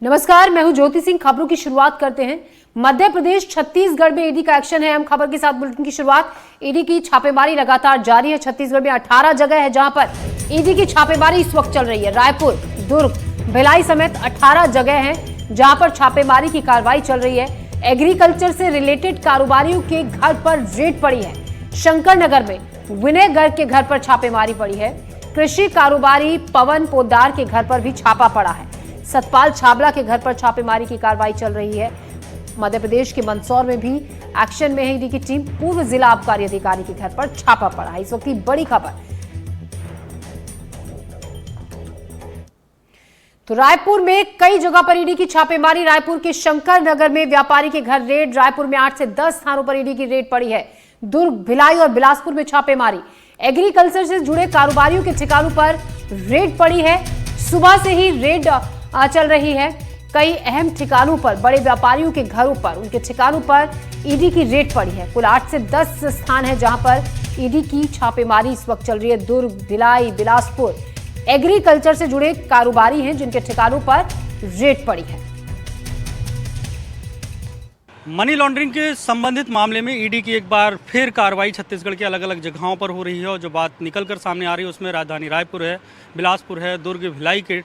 नमस्कार, मैं हूं ज्योति सिंह। खबरों की शुरुआत करते हैं। मध्य प्रदेश छत्तीसगढ़ में ईडी का एक्शन है। अहम खबर के साथ बुलेटिन की शुरुआत। ईडी की छापेमारी लगातार जारी है। छत्तीसगढ़ में 18 जगह है जहां पर ईडी की छापेमारी इस वक्त चल रही है। रायपुर, दुर्ग, भिलाई समेत 18 जगह हैं जहां पर छापेमारी की कार्रवाई चल रही है। एग्रीकल्चर से रिलेटेड कारोबारियों के घर पर रेड पड़ी है। शंकर नगर में विनय गर्ग के घर पर छापेमारी पड़ी है। कृषि कारोबारी पवन पोद्दार के घर पर भी छापा पड़ा है। सतपाल छाबड़ा के घर पर छापेमारी की कार्रवाई चल रही है। मध्य प्रदेश के मंदसौर में भी एक्शन में है ईडी की टीम। पूर्व जिला आबकारी अधिकारी के घर पर छापा पड़ा है। इस वक्त की बड़ी खबर। तो रायपुर में कई जगह पर ईडी की छापेमारी। रायपुर के शंकर नगर में व्यापारी के घर रेड। रायपुर में 8 से 10 स्थानों पर ईडी की रेड पड़ी है। दुर्ग, भिलाई और बिलासपुर में छापेमारी। एग्रीकल्चर से जुड़े कारोबारियों के ठिकानों पर रेड पड़ी है। सुबह से ही रेड चल रही है। कई अहम ठिकानों पर, बड़े व्यापारियों के घरों पर, उनके ठिकानों पर ईडी की रेड पड़ी है। कुल 8 से 10 स्थान है जहां पर ईडी की छापेमारी इस वक्त चल रही है। दुर्ग, भिलाई, बिलासपुर एग्रीकल्चर से जुड़े कारोबारी हैं जिनके ठिकानों पर रेड पड़ी है। मनी लॉन्ड्रिंग के संबंधित मामले में ईडी की एक बार फिर कार्रवाई छत्तीसगढ़ के अलग अलग जगहों पर हो रही है और जो बात निकलकर सामने आ रही है उसमें राजधानी रायपुर है, बिलासपुर है, दुर्ग, भिलाई के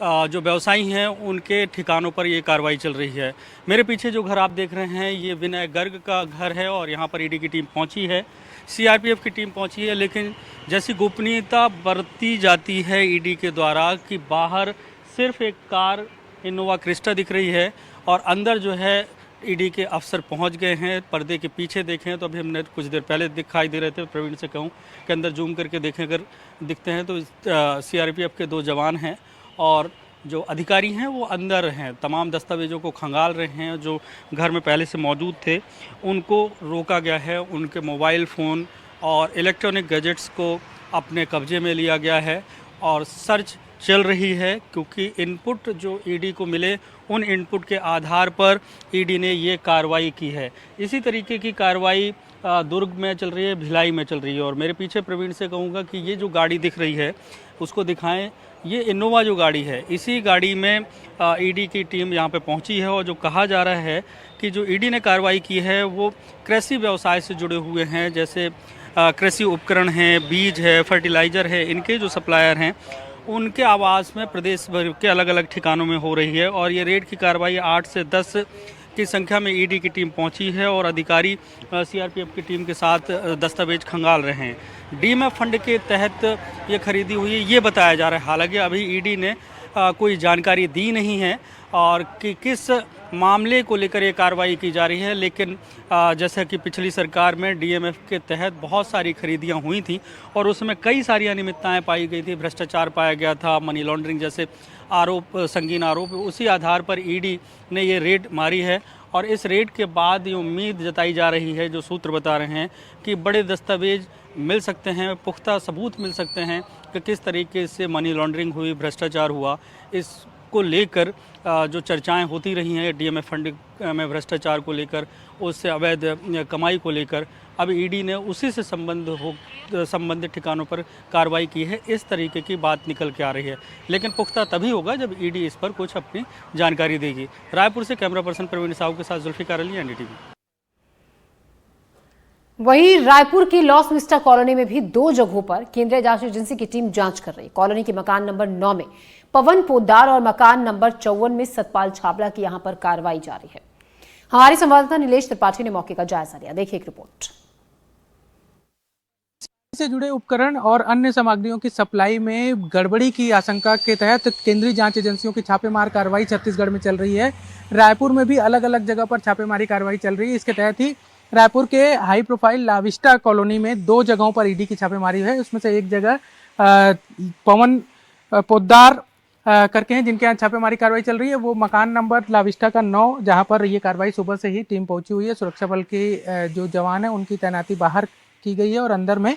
जो व्यवसायी हैं उनके ठिकानों पर ये कार्रवाई चल रही है। मेरे पीछे जो घर आप देख रहे हैं ये विनय गर्ग का घर है और यहाँ पर ईडी की टीम पहुँची है, सीआरपीएफ की टीम पहुँची है। लेकिन जैसी गोपनीयता बरती जाती है ईडी के द्वारा कि बाहर सिर्फ एक कार इनोवा क्रिस्टा दिख रही है और अंदर जो है ईडी के अफसर पहुंच गए हैं। पर्दे के पीछे देखें तो अभी हमने कुछ देर पहले दिखाई दे रहे थे, प्रवीण से कहूं कि अंदर जूम करके देखें अगर दिखते हैं तो सीआरपीएफ के 2 जवान हैं और जो अधिकारी हैं वो अंदर हैं। तमाम दस्तावेज़ों को खंगाल रहे हैं। जो घर में पहले से मौजूद थे उनको रोका गया है। उनके मोबाइल फ़ोन और इलेक्ट्रॉनिक गैजेट्स को अपने कब्जे में लिया गया है और सर्च चल रही है क्योंकि इनपुट जो ईडी को मिले उन इनपुट के आधार पर ईडी ने ये कार्रवाई की है। इसी तरीके की कार्रवाई दुर्ग में चल रही है, भिलाई में चल रही है। और मेरे पीछे प्रवीण से कहूँगा कि ये जो गाड़ी दिख रही है उसको दिखाएं। ये इनोवा जो गाड़ी है, इसी गाड़ी में ईडी की टीम यहाँ पे पहुँची है और जो कहा जा रहा है कि जो ईडी ने कार्रवाई की है वो कृषि व्यवसाय से जुड़े हुए हैं। जैसे कृषि उपकरण हैं, बीज है, फर्टिलाइज़र है, इनके जो सप्लायर हैं उनके आवास में प्रदेश भर के अलग अलग ठिकानों में हो रही है। और ये रेड की कार्रवाई 8 से 10 की संख्या में ईडी की टीम पहुंची है और अधिकारी सीआरपीएफ की टीम के साथ दस्तावेज खंगाल रहे हैं। डीएमएफ फंड के तहत ये खरीदी हुई है ये बताया जा रहा है। हालांकि अभी ईडी ने कोई जानकारी दी नहीं है और कि किस मामले को लेकर ये कार्रवाई की जा रही है। लेकिन जैसा कि पिछली सरकार में डीएमएफ के तहत बहुत सारी खरीदियां हुई थी और उसमें कई सारी अनियमितताएं पाई गई थी, भ्रष्टाचार पाया गया था, मनी लॉन्ड्रिंग जैसे आरोप, संगीन आरोप। उसी आधार पर ईडी ने ये रेड मारी है और इस रेड के बाद ये उम्मीद जताई जा रही है, जो सूत्र बता रहे हैं कि बड़े दस्तावेज मिल सकते हैं, पुख्ता सबूत मिल सकते हैं कि किस तरीके से मनी लॉन्ड्रिंग हुई, भ्रष्टाचार हुआ। इसको लेकर जो चर्चाएं होती रही हैं डीएमएफ फंड में भ्रष्टाचार को लेकर, उससे अवैध कमाई को लेकर, अब ईडी ने उसी से संबंधित ठिकानों पर कार्रवाई की है। इस तरीके की बात निकल के आ रही है। लेकिन पुख्ता तभी होगा जब ईडी इस पर कुछ अपनी जानकारी देगी। रायपुर से कैमरा पर्सन प्रवीण साहू के साथ जुल्फिकार अली, एनडीटीवी। वहीं रायपुर की लॉस विस्टा कॉलोनी में भी 2 जगहों पर केंद्रीय जांच एजेंसी की टीम जांच कर रही है। कॉलोनी के मकान नंबर 9 में पवन पोद्दार और मकान नंबर 54 में सतपाल छाबड़ा की यहां पर कार्रवाई जारी है। हमारे संवाददाता नीलेश त्रिपाठी ने मौके का जायजा लिया। देखिए एक रिपोर्ट। से जुड़े उपकरण और अन्य सामग्रियों की सप्लाई में गड़बड़ी की आशंका के तहत केंद्रीय जांच एजेंसियों की छापेमार कार्रवाई छत्तीसगढ़ में चल रही है। रायपुर में भी अलग अलग जगह पर छापेमारी कार्रवाई चल रही है। इसके तहत ही रायपुर के हाई प्रोफाइल लाविस्टा कॉलोनी में 2 जगहों पर ईडी की छापेमारी है। उसमें से एक जगह पवन पोद्दार करके हैं जिनके यहाँ छापेमारी कार्रवाई चल रही है। वो मकान नंबर लाविस्टा का 9, जहाँ पर ये कार्रवाई सुबह से ही टीम पहुंची हुई है। सुरक्षा बल के जो जवान है उनकी तैनाती बाहर की गई है और अंदर में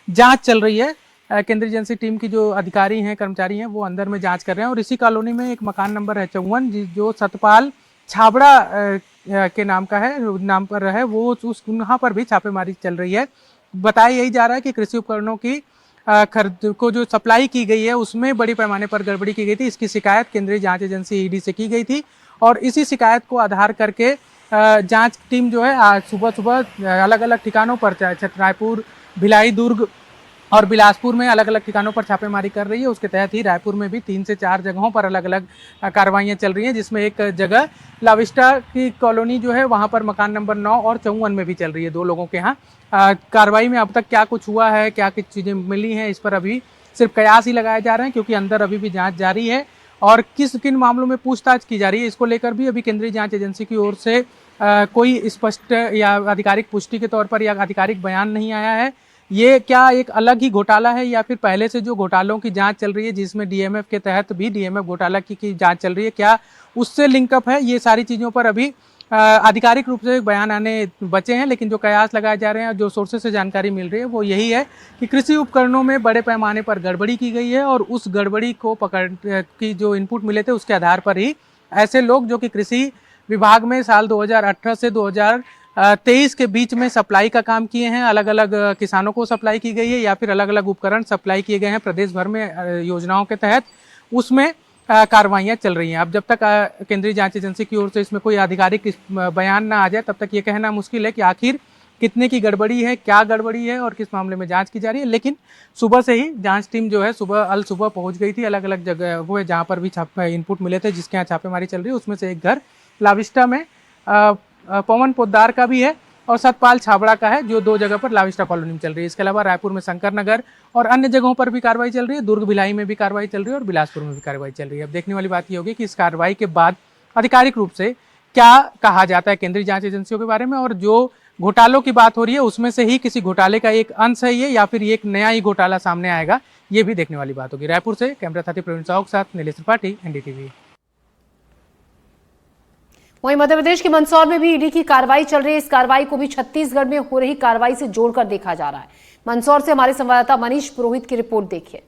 जांच चल रही है। केंद्रीय एजेंसी टीम की जो अधिकारी हैं, कर्मचारी हैं, वो अंदर में जांच कर रहे हैं। और इसी कॉलोनी में एक मकान नंबर है 54 जो सतपाल छाबड़ा के नाम का है, नाम पर है, वो उस वहाँ पर भी छापेमारी चल रही है। बताया यही जा रहा है कि कृषि उपकरणों की को जो सप्लाई की गई है उसमें बड़ी पैमाने पर गड़बड़ी की गई थी। इसकी शिकायत केंद्रीय जांच एजेंसी ईडी से की गई थी और इसी शिकायत को आधार करके जांच टीम जो है आज सुबह सुबह अलग अलग ठिकानों पर, चाहे रायपुर, भिलाई, दुर्ग और बिलासपुर में अलग अलग ठिकानों पर छापेमारी कर रही है। उसके तहत ही रायपुर में भी 3 से 4 जगहों पर अलग अलग कार्रवाइयाँ चल रही हैं, जिसमें एक जगह लाविस्टा की कॉलोनी जो है वहाँ पर मकान नंबर 9 और 54 में भी चल रही है 2 लोगों के यहाँ। कार्रवाई में अब तक क्या कुछ हुआ है, क्या कुछ चीज़ें मिली हैं, इस पर अभी सिर्फ कयास ही लगाए जा रहे हैं, क्योंकि अंदर अभी भी जाँच जारी है और किन मामलों में पूछताछ की जा रही है इसको लेकर भी अभी केंद्रीय जाँच एजेंसी की ओर से कोई स्पष्ट या आधिकारिक पुष्टि के तौर पर या आधिकारिक बयान नहीं आया है। ये क्या एक अलग ही घोटाला है या फिर पहले से जो घोटालों की जांच चल रही है, जिसमें डीएमएफ के तहत भी डीएमएफ घोटाला की जांच चल रही है, क्या उससे लिंकअप है? ये सारी चीज़ों पर अभी आधिकारिक रूप से बयान आने बचे हैं, लेकिन जो कयास लगाए जा रहे हैं, जो सोर्सेज से जानकारी मिल रही है वो यही है कि कृषि उपकरणों में बड़े पैमाने पर गड़बड़ी की गई है और उस गड़बड़ी को पकड़ की जो इनपुट मिले थे उसके आधार पर ही ऐसे लोग जो कि कृषि विभाग में साल 2018 से 2023 के बीच में सप्लाई का काम किए हैं, अलग अलग किसानों को सप्लाई की गई है या फिर अलग अलग उपकरण सप्लाई किए गए हैं प्रदेश भर में योजनाओं के तहत, उसमें कार्रवाइयाँ चल रही हैं। अब जब तक केंद्रीय जांच एजेंसी की ओर से इसमें कोई आधिकारिक बयान ना आ जाए तब तक ये कहना मुश्किल है कि आखिर कितने की गड़बड़ी है, क्या गड़बड़ी है और किस मामले में जांच की जा रही है। लेकिन सुबह से ही जांच टीम जो है सुबह पहुंच गई थी अलग अलग जगह वो जहाँ पर भी इनपुट मिले थे, जिसके यहाँ छापेमारी चल रही है। उसमें से एक घर लाविस्टा में पवन पोद्दार का भी है और सतपाल छाबड़ा का है, जो 2 जगह पर लाविस्टा कॉलोनी में चल रही है। इसके अलावा रायपुर में शंकर नगर और अन्य जगहों पर भी कार्रवाई चल रही है, दुर्ग भिलाई में भी कार्रवाई चल रही है और बिलासपुर में भी कार्रवाई चल रही है। अब देखने वाली बात ये होगी कि इस कार्रवाई के बाद आधिकारिक रूप से क्या कहा जाता है केंद्रीय जांच एजेंसियों के बारे में, और जो घोटालों की बात हो रही है उसमें से ही किसी घोटाले का एक अंश है ये या फिर एक नया ही घोटाला सामने आएगा, ये भी देखने वाली बात होगी। रायपुर से कैमरा साथी प्रवीण साहू के साथ नीलेश त्रिपाठी, एनडीटीवी। वहीं मध्य प्रदेश के मंदसौर में भी ईडी की कार्रवाई चल रही है। इस कार्रवाई को भी छत्तीसगढ़ में हो रही कार्रवाई से जोड़कर देखा जा रहा है। मंदसौर से हमारे संवाददाता मनीष पुरोहित की रिपोर्ट देखिए।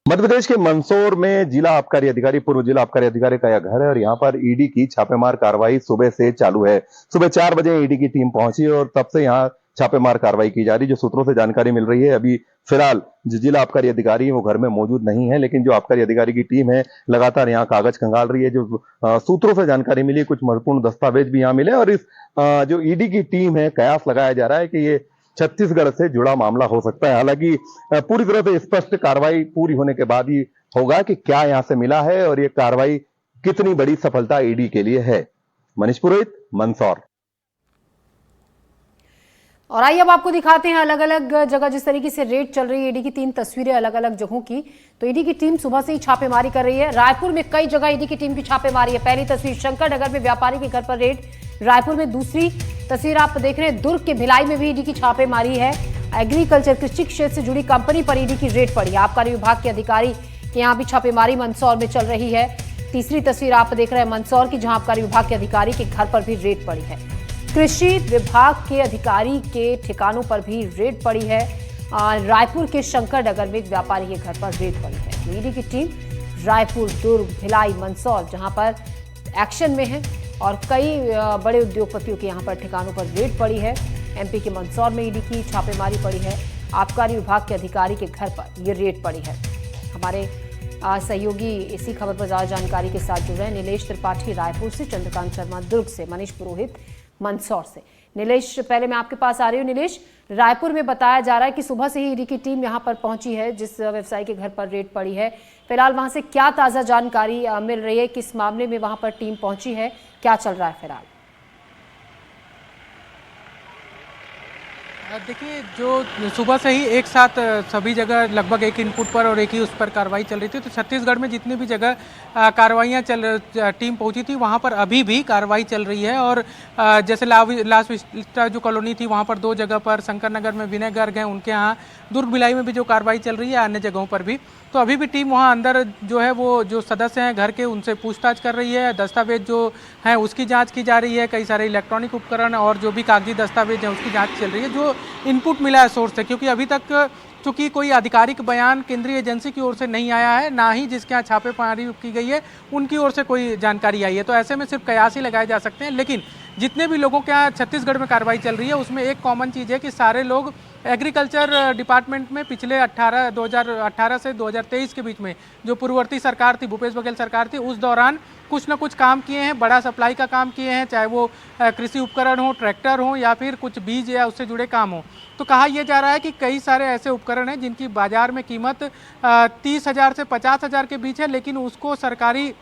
मध्य प्रदेश के मंदसौर में जिला आबकारी अधिकारी, पूर्व जिला आबकारी अधिकारी का यह घर है और यहाँ पर ईडी की छापेमार कार्रवाई सुबह से चालू है। सुबह 4 बजे ईडी की टीम पहुंची और तब से यहाँ छापेमार कार्रवाई की जा रही। जो सूत्रों से जानकारी मिल रही है, अभी फिलहाल जो जिला आबकारी अधिकारी है वो घर में मौजूद नहीं है, लेकिन जो आबकारी अधिकारी की टीम है लगातार यहाँ कागज खंगाल रही है। जो सूत्रों से जानकारी मिली, कुछ महत्वपूर्ण दस्तावेज भी यहाँ मिले और इस जो ईडी की टीम है, कयास लगाया जा रहा है कि ये छत्तीसगढ़ से जुड़ा मामला हो सकता है। हालांकि पूरी तरह से स्पष्ट कार्रवाई पूरी होने के बाद ही होगा कि क्या यहां से मिला है और ये कार्रवाई कितनी बड़ी सफलता ईडी के लिए है। मनीष पुरोहित, मंदसौर। और आइए अब आपको दिखाते हैं अलग अलग जगह जिस तरीके से रेड चल रही है। ईडी की 3 तस्वीरें अलग अलग जगहों की। तो ईडी की टीम सुबह से ही छापेमारी कर रही है। रायपुर में कई जगह ईडी की टीम की छापेमारी है। पहली तस्वीर शंकर नगर में व्यापारी के घर पर रेड, रायपुर में दूसरी तस्वीर आप देख रहे हैं दुर्ग के भिलाई में भी ईडी की छापेमारी है। एग्रीकल्चर कृषि क्षेत्र से जुड़ी कंपनी पर ईडी की रेड पड़ी। आबकारी विभाग के अधिकारी के यहाँ भी छापेमारी मंदसौर में चल रही है। तीसरी तस्वीर आप देख रहे हैं मंदसौर की, जहां आबकारी विभाग के अधिकारी के घर पर भी रेड पड़ी है। कृषि विभाग के अधिकारी के ठिकानों पर भी रेड पड़ी है। रायपुर के शंकर नगर में एक व्यापारी के घर पर रेड पड़ी है। ईडी की टीम रायपुर, दुर्ग, भिलाई, मंदसौर जहां पर एक्शन में है और कई बड़े उद्योगपतियों के यहाँ पर ठिकानों पर रेड पड़ी है। एमपी के मंदसौर में ईडी की छापेमारी पड़ी है। आबकारी विभाग के अधिकारी के घर पर यह रेड पड़ी है। हमारे सहयोगी इसी खबर पर ज्यादा जानकारी के साथ जुड़ रहे हैं। नीलेश त्रिपाठी रायपुर से, चंद्रकांत शर्मा दुर्ग से, मनीष पुरोहित मंदसौर से। नीलेश, पहले मैं आपके पास आ रही हूँ। नीलेश, रायपुर में बताया जा रहा है कि सुबह से ही ईडी की टीम यहाँ पर पहुंची है, जिस व्यवसायी के घर पर रेड पड़ी है। फिलहाल वहां से क्या ताज़ा जानकारी मिल रही है, किस मामले में वहां पर टीम पहुंची है, क्या चल रहा है फिलहाल? देखिए, जो सुबह से ही एक साथ सभी जगह लगभग एक इनपुट पर और एक ही उस पर कार्रवाई चल रही थी। तो छत्तीसगढ़ में जितनी भी जगह कार्रवाइयाँ टीम पहुंची थी वहां पर अभी भी कार्रवाई चल रही है। और जैसे लास्ट विस्टा जो कॉलोनी थी वहां पर 2 जगह पर, शंकर नगर में विनय गर्ग हैं उनके यहाँ, दुर्ग भिलाई में भी जो कार्रवाई चल रही है, अन्य जगहों पर भी। तो अभी भी टीम वहाँ अंदर जो है वो जो सदस्य हैं घर के उनसे पूछताछ कर रही है। दस्तावेज जो हैं उसकी जांच की जा रही है। कई सारे इलेक्ट्रॉनिक उपकरण और जो भी कागजी दस्तावेज हैं उसकी जांच चल रही है। जो इनपुट मिला है सोर्स से, क्योंकि अभी तक चूँकि कोई आधिकारिक बयान केंद्रीय एजेंसी की ओर से नहीं आया है, ना ही जिसके यहाँ छापेमारी की गई है उनकी ओर से कोई जानकारी आई है, तो ऐसे में सिर्फ कयास ही लगाए जा सकते हैं। लेकिन जितने भी लोगों के यहाँ छत्तीसगढ़ में कार्रवाई चल रही है उसमें एक कॉमन चीज़ है कि सारे लोग एग्रीकल्चर डिपार्टमेंट में पिछले 2018 से 2023 के बीच में जो पूर्ववर्ती सरकार थी, भूपेश बघेल सरकार थी, उस दौरान कुछ ना कुछ काम किए हैं, बड़ा सप्लाई का काम किए हैं, चाहे वो कृषि उपकरण हो, ट्रैक्टर हो या फिर कुछ बीज या उससे जुड़े काम हो। तो कहा यह जा रहा है कि कई सारे ऐसे उपकरण हैं जिनकी बाजार में कीमत 30,000 से 50,000 के बीच है, लेकिन उसको सरकारी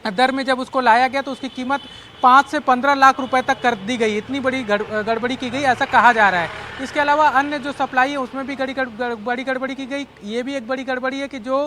दर में जब उसको लाया गया तो उसकी कीमत 5 से 15 लाख रुपए तक कर दी गई। इतनी बड़ी गड़बड़ी की गई, ऐसा कहा जा रहा है। इसके अलावा अन्य जो सप्लाई है उसमें भी बड़ी गड़बड़ी की गई। ये भी एक बड़ी गड़बड़ी है कि जो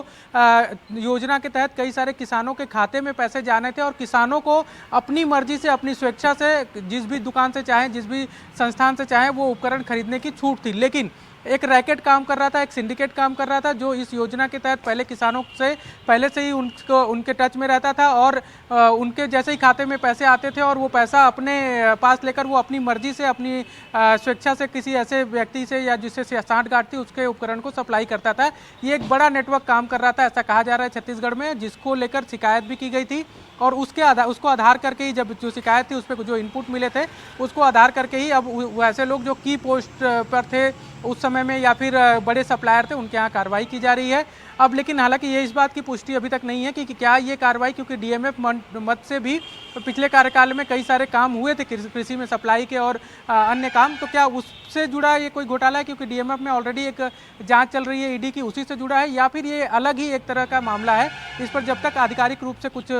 योजना के तहत कई सारे किसानों के खाते में पैसे जाने थे और किसानों को अपनी मर्जी से, अपनी स्वेच्छा से जिस भी दुकान से चाहे, जिस भी संस्थान से चाहे वो उपकरण खरीदने की छूट थी। लेकिन एक रैकेट काम कर रहा था, एक सिंडिकेट काम कर रहा था जो इस योजना के तहत पहले किसानों से पहले से ही उनके टच में रहता था और उनके जैसे ही खाते में पैसे आते थे और वो पैसा अपने पास लेकर वो अपनी मर्जी से, अपनी स्वेच्छा से किसी ऐसे व्यक्ति से या जिससे सांठगांठ थी उसके उपकरण को सप्लाई करता था। ये एक बड़ा नेटवर्क काम कर रहा था, ऐसा कहा जा रहा है छत्तीसगढ़ में, जिसको लेकर शिकायत भी की गई थी और उसको आधार करके ही, जब जो शिकायत थी उस पर जो इनपुट मिले थे उसको आधार करके ही अब वैसे लोग जो की पोस्ट पर थे उस समय में या फिर बड़े सप्लायर थे उनके यहाँ कार्रवाई की जा रही है। अब लेकिन हालांकि ये इस बात की पुष्टि अभी तक नहीं है कि क्या ये कार्रवाई, क्योंकि डीएमएफ मद से भी पिछले कार्यकाल में कई सारे काम हुए थे कृषि में सप्लाई के और अन्य काम, तो क्या उससे जुड़ा ये कोई घोटाला है, क्योंकि डीएमएफ में ऑलरेडी एक जांच चल रही है ईडी की, उसी से जुड़ा है, या फिर ये अलग ही एक तरह का मामला है। इस पर जब तक आधिकारिक रूप से कुछ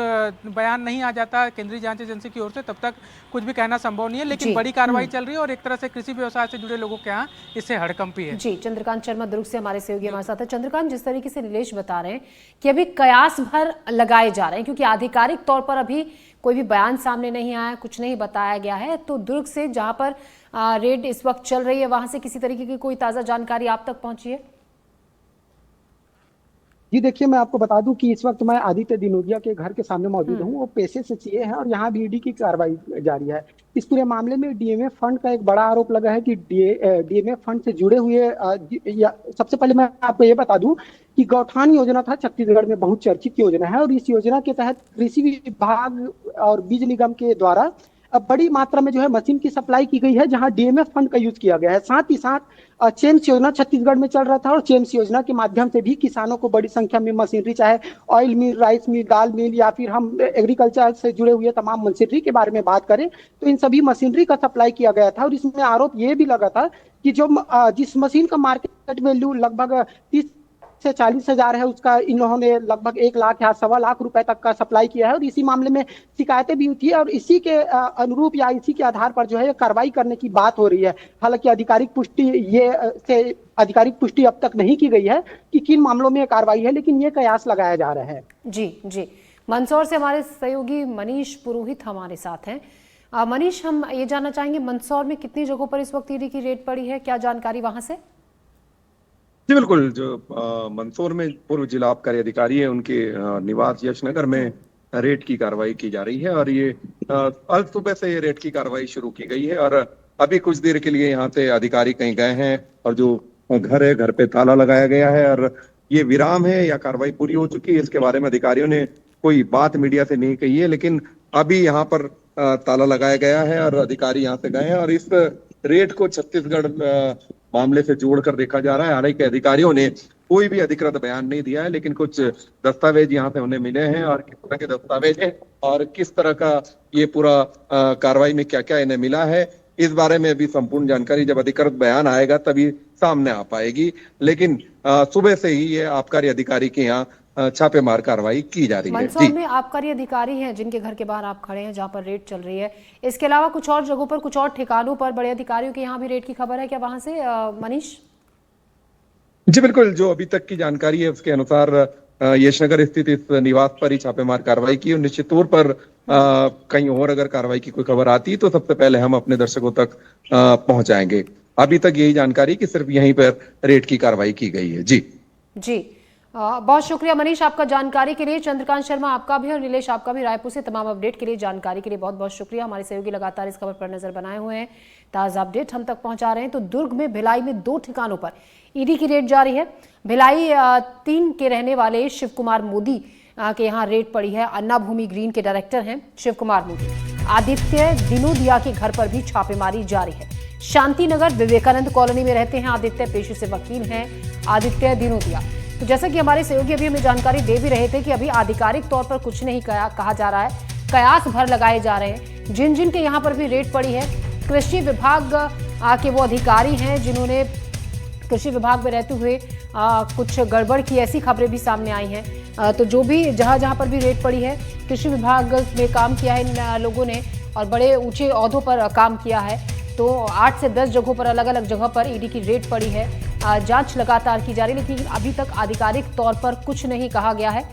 बयान नहीं आ जाता केंद्रीय जांच एजेंसी की ओर से तब तक कुछ भी कहना संभव नहीं है। लेकिन बड़ी कार्रवाई चल रही है और एक तरह से कृषि व्यवसाय से जुड़े लोगों के यहाँ इससे हड़कंपी है। जी, चंद्रकांत शर्मा दुर्ग से हमारे सहयोगी हमारे साथ है। चंद्रकांत, जिस तरीके से नीलेश बता रहे हैं कि अभी कयास भर लगाए जा रहे हैं क्योंकि आधिकारिक तौर पर अभी कोई भी बयान सामने नहीं आया, कुछ नहीं बताया गया है, तो दुर्ग से जहां पर रेड इस वक्त चल रही है वहां से किसी तरीके की कोई ताजा जानकारी आप तक पहुंची है? जी देखिए, मैं आपको बता दूं कि इस वक्त मैं आदित्य दिनोदिया के घर के सामने मौजूद हूं। वो पेशे से सीए हैं और यहाँ भी ईडी की कार्रवाई जारी है। इस पूरे मामले में डीएमएफ फंड का एक बड़ा आरोप लगा है कि डीएमएफ फंड से जुड़े हुए सबसे पहले मैं आपको ये बता दूं कि गौठान योजना था, छत्तीसगढ़ में बहुत चर्चित योजना है और इस योजना के तहत कृषि विभाग और बीज निगम के द्वारा अब बड़ी मात्रा में जो है मशीन की सप्लाई की गई है, जहां डीएमएफ फंड का यूज किया गया है। साथ ही साथ चेम्स योजना छत्तीसगढ़ में चल रहा था और चेम्स योजना के माध्यम से भी किसानों को बड़ी संख्या में मशीनरी, चाहे ऑयल मिल, राइस मिल, दाल मिल या फिर हम एग्रीकल्चर से जुड़े हुए तमाम मशीनरी के बारे में बात करें तो इन सभी मशीनरी का सप्लाई किया गया था। और इसमें आरोप ये भी लगा था कि जो जिस मशीन का मार्केट वैल्यू लगभग 30 से 40,000 है, उसका इन लोगों ने लगभग 1 लाख या 1.25 लाख रुपए तक का सप्लाई किया है और इसी मामले में शिकायतें भी हुई है और इसी के अनुरूप या इसी के आधार पर जो है कार्रवाई करने की बात हो रही है। हालांकि आधिकारिक पुष्टि अब तक नहीं की गई है कि किन मामलों में कार्रवाई है, लेकिन ये कयास लगाया जा रहा है। जी, मंदसौर से हमारे सहयोगी मनीष पुरोहित हमारे साथ हैं। मनीष, हम ये जानना चाहेंगे मंदसौर में कितनी जगहों पर इस वक्त ईडी की रेड पड़ी है, क्या जानकारी वहां से? जी बिल्कुल, जो मंदसौर में पूर्व जिला आबकारी अधिकारी है उनके निवास यशनगर में रेड की कार्रवाई की जा रही है और ये आज सुबह से ये रेड की कार्रवाई शुरू की गई है और अभी कुछ देर के लिए यहाँ से अधिकारी कहीं गए हैं और जो घर है घर पे ताला लगाया गया है और ये विराम है या कार्रवाई पूरी हो चुकी है इसके बारे में अधिकारियों ने कोई बात मीडिया से नहीं कही है, लेकिन अभी यहाँ पर ताला लगाया गया है और अधिकारी यहाँ से गए हैं और इस रेड को छत्तीसगढ़ मामले से जोड़कर देखा जा रहा है। हालांकि अधिकारियों ने कोई भी अधिकृत बयान नहीं दिया है, लेकिन कुछ दस्तावेज यहाँ से उन्हें मिले हैं और किस तरह के दस्तावेज हैं और किस तरह का ये पूरा कार्रवाई में क्या क्या इन्हें मिला है, इस बारे में भी संपूर्ण जानकारी जब अधिकृत बयान आएगा तभी सामने आ पाएगी। लेकिन सुबह से ही ये आबकारी अधिकारी के यहाँ छापेमार कार्रवाई की जा रही है। मंदसौर में आबकारी अधिकारी हैं जिनके घर के बाहर आप खड़े हैं जहां पर रेड चल रही है, इसके अलावा कुछ और जगहों पर, कुछ और ठिकानों पर बड़े अधिकारियों के यहाँ भी रेड की खबर है क्या वहां से, मनीष? जी बिल्कुल, जो अभी तक की जानकारी है उसके अनुसार यशनगर स्थित इस निवास पर ही छापेमार कार्रवाई की और निश्चित तौर पर कहीं और अगर कार्रवाई की कोई खबर आती तो सबसे पहले हम अपने दर्शकों तक पहुंचाएंगे। अभी तक यही जानकारी कि सिर्फ यहीं पर रेड की कार्रवाई की गई है। जी बहुत शुक्रिया मनीष आपका जानकारी के लिए। चंद्रकांत शर्मा आपका भी और नीलेश आपका भी रायपुर से तमाम अपडेट के लिए, जानकारी के लिए बहुत बहुत शुक्रिया। हमारे सहयोगी लगातार इस खबर पर नजर बनाए हुए हैं, ताज़ा अपडेट हम तक पहुंचा रहे हैं। तो दुर्ग में भिलाई में 2 ठिकानों पर ईडी की रेड जारी है। भिलाई 3 के रहने वाले शिव कुमार मोदी के यहाँ रेड पड़ी है। अन्ना भूमि ग्रीन के डायरेक्टर हैं शिव कुमार मोदी। आदित्य दिनोदिया के घर पर भी छापेमारी जारी है। शांति नगर विवेकानंद कॉलोनी में रहते हैं आदित्य, पेशे से वकील हैं आदित्य दिनोदिया। तो जैसा कि हमारे सहयोगी अभी हमें जानकारी दे भी रहे थे कि अभी आधिकारिक तौर पर कुछ नहीं कहा जा रहा है, कयास भर लगाए जा रहे हैं। जिन जिन के यहाँ पर भी रेड पड़ी है, कृषि विभाग के वो अधिकारी हैं जिन्होंने कृषि विभाग में रहते हुए कुछ गड़बड़ की, ऐसी खबरें भी सामने आई हैं। तो जो भी जहां पर भी रेड पड़ी है, कृषि विभाग में काम किया है इन लोगों ने और बड़े ऊंचे ओहदों पर काम किया है। तो 8 से 10 जगहों पर, अलग अलग जगह पर ईडी की रेड पड़ी है। जांच लगातार की जा रही है, लेकिन अभी तक आधिकारिक तौर पर कुछ नहीं कहा गया है।